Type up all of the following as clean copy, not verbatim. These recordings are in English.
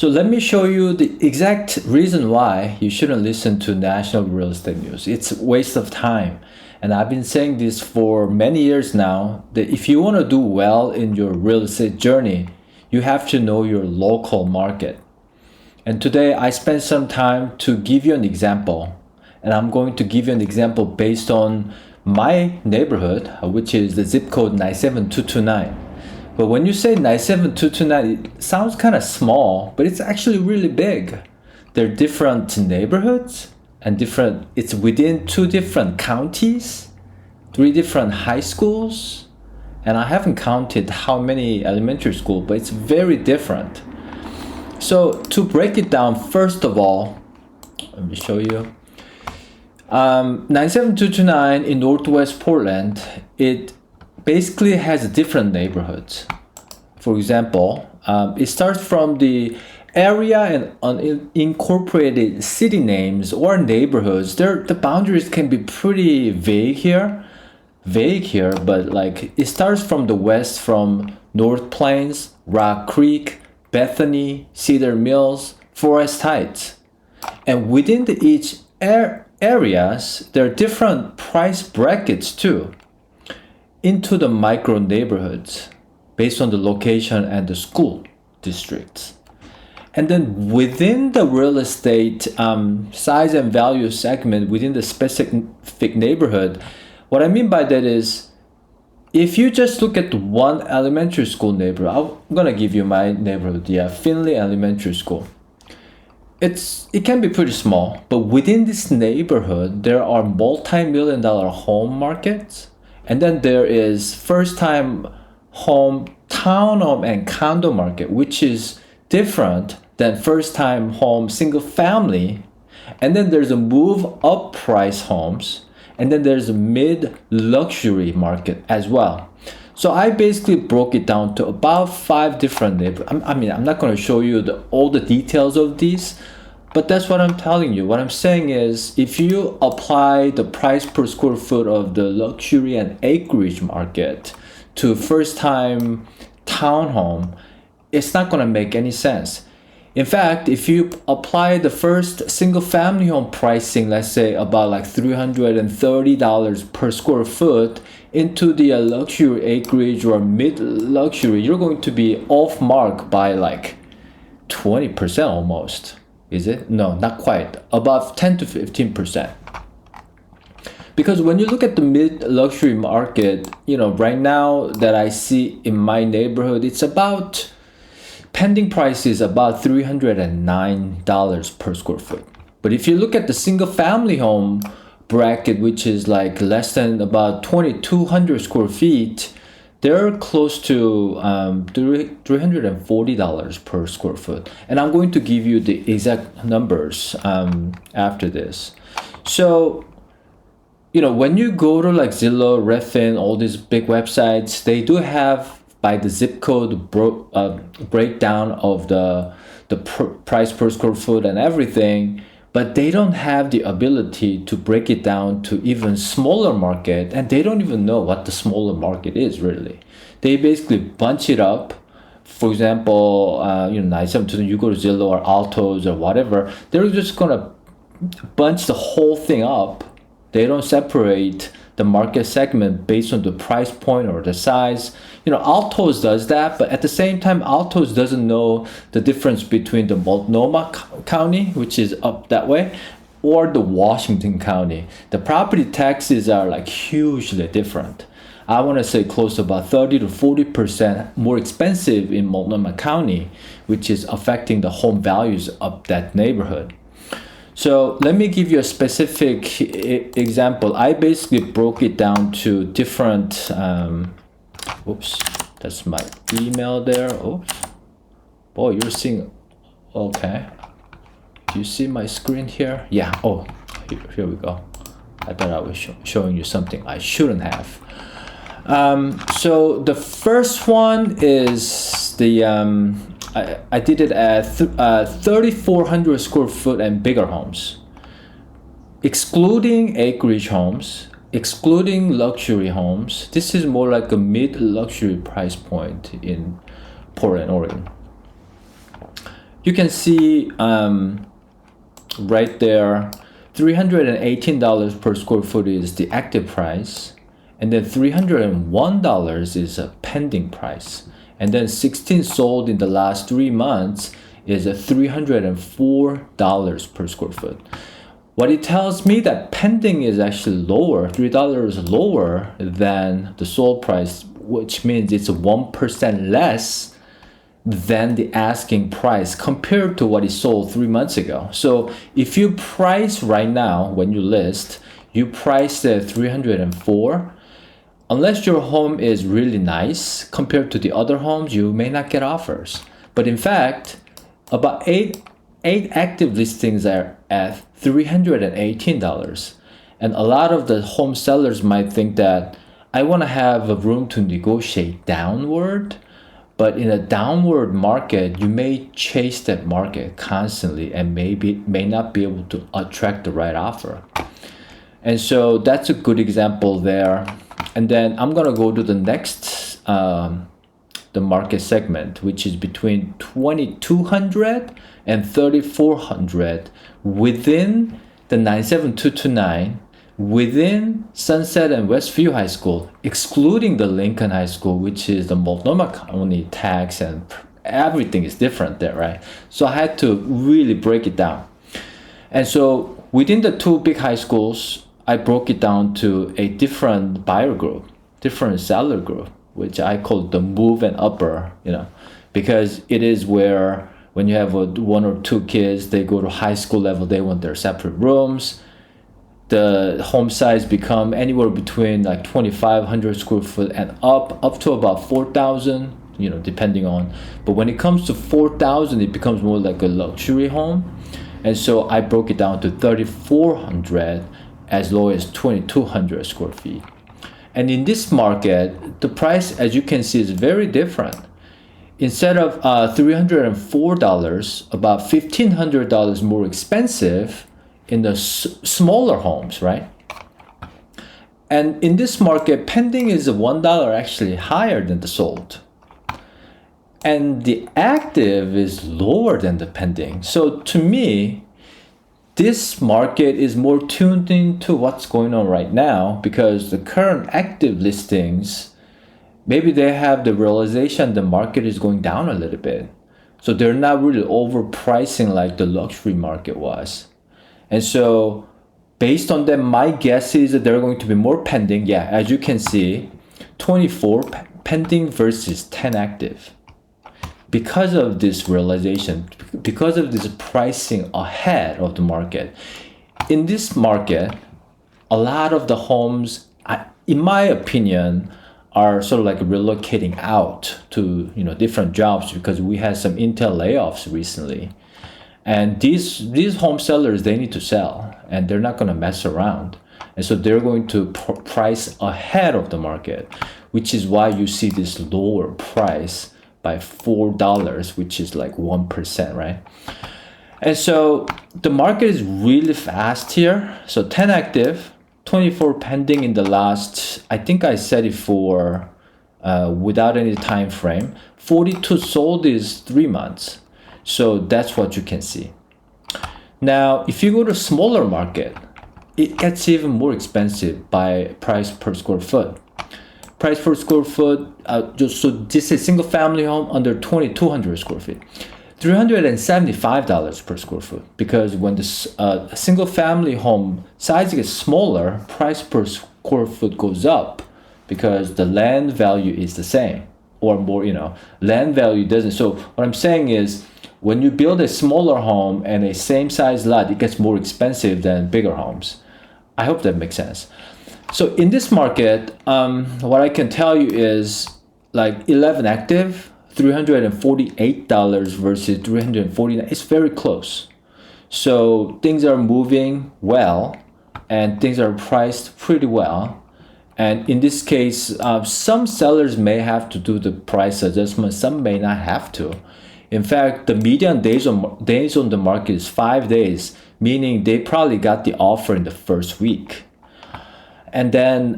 So let me show you the exact reason why you shouldn't listen to national real estate news. It's a waste of time. And I've been saying this for many years now, that if you want to do well in your real estate journey, you have to know your local market. And today I spent some time to give you an example. And I'm going to give you an example based on my neighborhood, which is the zip code 97229. But when you say 97229, it sounds kind of small, but it's actually really big. There are different neighborhoods and it's within 2 different counties, 3 different high schools, and I haven't counted how many elementary schools, but it's very different. So to break it down, first of all, let me show you. 97229 in Northwest Portland, it basically has different neighborhoods. For example, it starts from the area and unincorporated city names or neighborhoods. The boundaries can be pretty vague here, but like it starts from the west, from North Plains, Rock Creek, Bethany, Cedar Mills, Forest Heights. And within each areas, there are different price brackets too, into the micro neighborhoods based on the location and the school districts. And then within the real estate size and value segment within the specific neighborhood, what I mean by that is, if you just look at one elementary school neighborhood, I'm gonna give you my neighborhood, Finley Elementary School. It can be pretty small, but within this neighborhood, there are multi-million-dollar home markets, and then there is first-time home, townhome, and condo market, which is different than first-time home, single-family, and then there's a move-up price homes, and then there's a mid-luxury market as well. So I basically broke it down to about 5 different neighborhoods. I'm not going to show you all the details of these, but that's what I'm telling you. What I'm saying is, if you apply the price per square foot of the luxury and acreage market to first-time townhome, it's not going to make any sense. In fact, if you apply the first single-family home pricing, let's say about like $330 per square foot, into the luxury acreage or mid-luxury, you're going to be off mark by like 20% almost. Is it? No, not quite. About 10 to 15%. Because when you look at the mid-luxury market, right now that I see in my neighborhood, it's about, pending price is about $309 per square foot. But if you look at the single-family home bracket, which is like less than about 2,200 square feet, they're close to $340 per square foot. And I'm going to give you the exact numbers after this. So, when you go to like Zillow, Redfin, all these big websites, they do have by the zip code breakdown of the price per square foot and everything, but they don't have the ability to break it down to even smaller market, and they don't even know what the smaller market is really. They basically bunch it up. For example, 972, you go to Zillow or Altos or whatever, they're just gonna bunch the whole thing up. They don't separate the market segment based on the price point or the size. Altos does that, but at the same time, Altos doesn't know the difference between the Multnomah County, which is up that way, or the Washington County. The property taxes are like hugely different. I want to say close to about 30 to 40% more expensive in Multnomah County, which is affecting the home values of that neighborhood. So let me give you a specific example. I basically broke it down to different, oops, that's my email there. Oops. Boy, you're seeing, okay. Do you see my screen here? Yeah, oh, here we go. I thought I was showing you something I shouldn't have. So the first one is the, I did it at 3,400 square foot and bigger homes, excluding acreage homes, excluding luxury homes. This is more like a mid-luxury price point in Portland, Oregon. you can see right there, $318 per square foot is the active price, and then $301 is a pending price, and then 16 sold in the last 3 months is a $304 per square foot. What it tells me that pending is actually lower, $3 lower than the sold price, which means it's 1% less than the asking price compared to what is sold 3 months ago. So if you price right now, when you list, you price at 304, unless your home is really nice compared to the other homes, you may not get offers. But in fact, about eight active listings are at $318. And a lot of the home sellers might think that I want to have a room to negotiate downward. But in a downward market, you may chase that market constantly and may not be able to attract the right offer. And so that's a good example there. And then I'm gonna go to the next the market segment, which is between 2,200 and 3,400 within the 97229, within Sunset and Westview High School, excluding the Lincoln High School, which is the Multnomah County tax, and everything is different there, right? So I had to really break it down. And so within the two big high schools, I broke it down to a different buyer group, different seller group, which I call the move and upper, because it is where when you have one or two kids, they go to high school level, they want their separate rooms. The home size become anywhere between like 2,500 square foot and up to about 4,000, depending on. But when it comes to 4,000, it becomes more like a luxury home. And so I broke it down to 3,400 as low as 2,200 square feet. And in this market, the price, as you can see, is very different. Instead of $304, about $1,500 more expensive in the smaller homes, right? And in this market, pending is $1 actually higher than the sold. And the active is lower than the pending. So to me, this market is more tuned into what's going on right now, because the current active listings, maybe they have the realization the market is going down a little bit. So they're not really overpricing like the luxury market was. And so based on that, my guess is that there are going to be more pending. Yeah, as you can see, 24 pending versus 10 active. Because of this realization, because of this pricing ahead of the market. In this market, a lot of the homes, in my opinion, are sort of like relocating out to different jobs, because we had some Intel layoffs recently. And these home sellers, they need to sell, and they're not going to mess around. And so they're going to price ahead of the market, which is why you see this lower price by $4, which is like 1%, right? And so the market is really fast here. So 10 active, 24 pending in the last, I think I said it for without any time frame. 42 sold is 3 months. So that's what you can see. Now, if you go to smaller market, it gets even more expensive by price per square foot. Price per square foot, so this is single family home under 2,200 square feet. $375 per square foot, because when the single family home size gets smaller, price per square foot goes up because the land value is the same, or more, land value doesn't. So what I'm saying is, when you build a smaller home and a same size lot, it gets more expensive than bigger homes. I hope that makes sense. So in this market, what I can tell you is like 11 active, $348 versus $349. It's very close. So things are moving well, and things are priced pretty well. And in this case, some sellers may have to do the price adjustment, some may not have to. In fact, the median days on the market is 5 days, meaning they probably got the offer in the first week. And then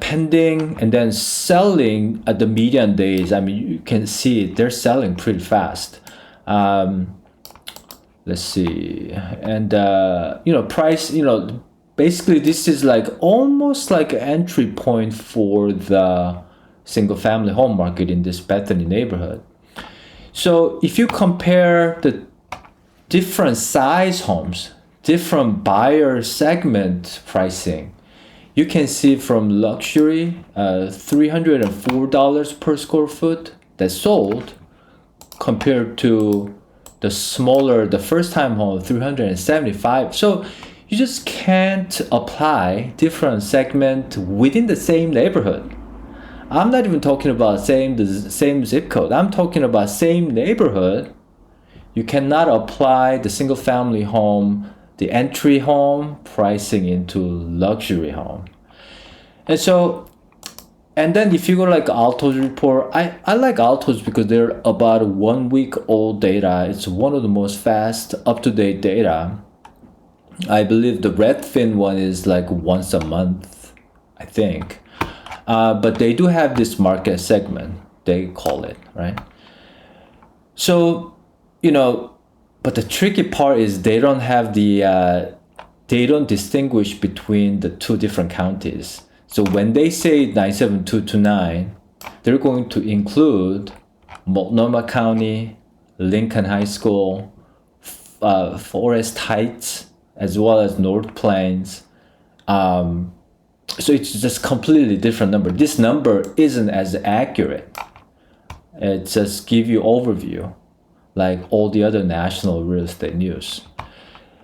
pending and then selling at the median days, I mean, you can see they're selling pretty fast. let's see, and price, basically this is like almost like an entry point for the single family home market in this Bethany neighborhood. So if you compare the different size homes, different buyer segment pricing, you can see from luxury, $304 per square foot that sold, compared to the smaller, the first time home, 375. So you just can't apply different segment within the same neighborhood. I'm not even talking about the same zip code. I'm talking about same neighborhood. You cannot apply the single family home, the entry home pricing into luxury home. And so, and then if you go like Alto's report, I like Alto's because they're about 1 week old data. It's one of the most fast, up-to-date data. I believe the Redfin one is like once a month, I think. But they do have this market segment, they call it, right? So, but the tricky part is they don't have they don't distinguish between the two different counties. So when they say 97229, they're going to include Multnomah County, Lincoln High School, Forest Heights, as well as North Plains. So it's just completely different number. This number isn't as accurate. It just give you overview, like all the other national real estate news.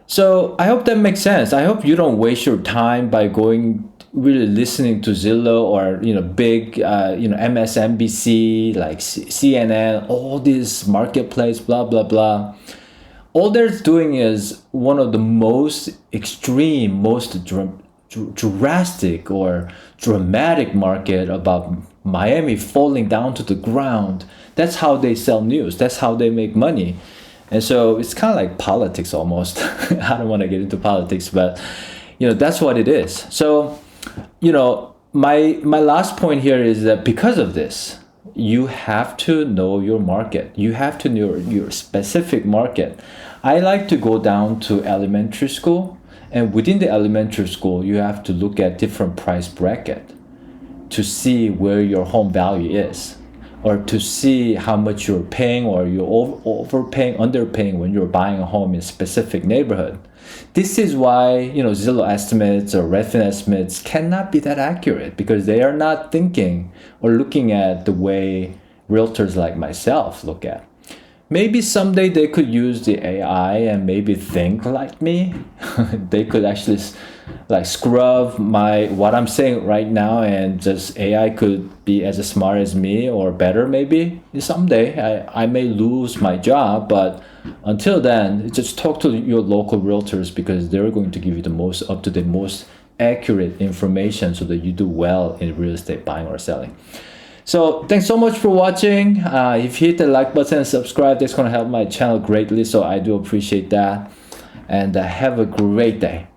So I hope that makes sense. I hope you don't waste your time by going really listening to Zillow or big MSNBC, like CNN, all this marketplace, blah blah blah. All they're doing is one of the most extreme, most drastic or dramatic market about Miami falling down to the ground. That's how they sell news. That's how they make money. And so it's kind of like politics almost. I don't want to get into politics, but that's what it is. So my last point here is that because of this, you have to know your market. You have to know your specific market. I like to go down to elementary school, and within the elementary school, you have to look at different price bracket to see where your home value is, or to see how much you're paying, or you're overpaying, underpaying when you're buying a home in a specific neighborhood. This is why Zillow estimates or Redfin estimates cannot be that accurate, because they are not thinking or looking at the way realtors like myself look at. Maybe someday they could use the AI and maybe think like me. They could actually like scrub what I'm saying right now, and just AI could be as smart as me or better maybe. Someday I may lose my job, but until then, just talk to your local realtors, because they're going to give you the most up-to-date, most accurate information so that you do well in real estate buying or selling. So thanks so much for watching. If you hit the like button and subscribe, that's going to help my channel greatly. So I do appreciate that. And have a great day.